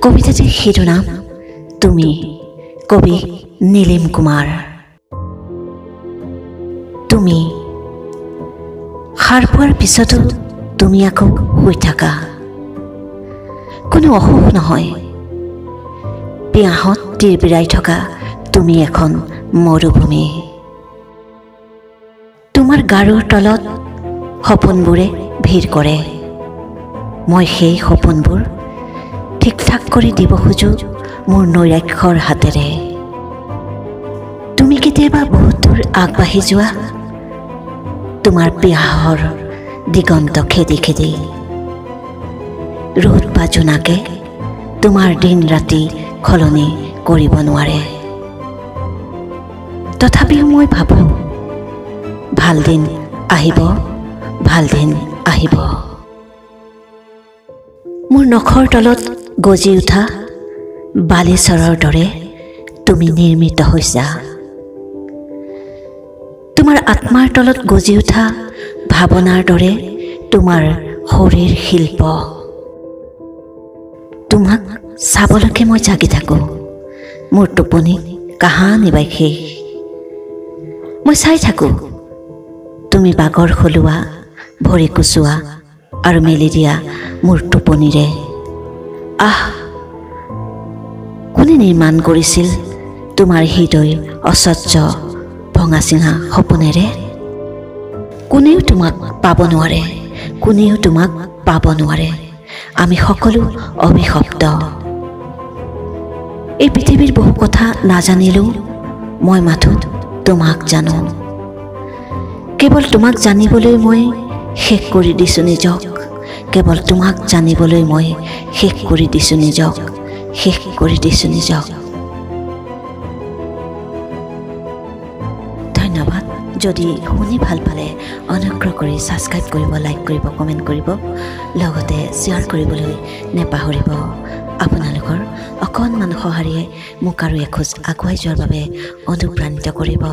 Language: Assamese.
কবিতাটিৰ শিৰোনাম তুমি, কবি নীলিম কুমাৰ। তুমি সাৰ পোৱাৰ পিছতো তুমি আকৌ শুই থাকা, কোনো অসুখ নহয়। পিয়াহত তিৰবিৰাই থকা তুমি এখন মৰুভূমি। তোমাৰ গাৰুৰ তলত সপোনবোৰে ভিৰ কৰে। মই সেই সপোনবোৰ ঠিক ঠাক কৰি দিব খোজো মোৰ নৈৰাক্ষৰ হাতেৰে। তুমি কেতিয়াবা বহুত দূৰ আগবাঢ়ি যোৱা তোমাৰ পিয়াহৰ দিগন্ত খেদি খেদি। ৰ'দ বা জোনাকে তোমাৰ দিন ৰাতি সলনি কৰিব নোৱাৰে। তথাপিও মই ভাবোঁ ভাল দিন আহিব, ভাল দিন আহিব। মোৰ নখৰ তলত গজি উঠা বালিচৰৰ দৰে তুমি নিৰ্মিত হৈছা। তোমাৰ আত্মাৰ তলত গজি উঠা ভাৱনাৰ দৰে তোমাৰ শৰীৰ শিল্প। তোমাক চাবলৈকে মই জাগি থাকোঁ, মোৰ টোপনি কাহানিবাই শেষ। মই চাই থাকোঁ তুমি বাগৰ সলোৱা, ভৰি কুচোৱা আৰু মেলি দিয়া মোৰ টোপনিৰে। আহ, কোনে নিৰ্মাণ কৰিছিল তোমাৰ হৃদয় অসহ্য ভঙা চিঙা সপোনেৰে? কোনেও তোমাক পাব নোৱাৰে, কোনেও তোমাক পাব নোৱাৰে। আমি সকলো অভিশপ্ত। এই পৃথিৱীৰ বহু কথা নাজানিলেও মই মাথো তোমাক জানো। কেৱল তোমাক জানিবলৈ মই শেষ কৰি দিছোঁ নিজক। কেৱল তোমাক জানিবলৈ মই শেষ কৰি দিছোঁ নিজক, শেষ কৰি দিছোঁ নিজক। ধন্যবাদ। যদি শুনি ভাল পালে অনুগ্ৰহ কৰি ছাবস্ক্ৰাইব কৰিব, লাইক কৰিব, কমেণ্ট কৰিব, লগতে শ্বেয়াৰ কৰিবলৈ নেপাহৰিব। আপোনালোকৰ অকণমান সঁহাৰিয়ে মোক আৰু এখোজ আগুৱাই যোৱাৰ বাবে অনুপ্ৰাণিত কৰিব।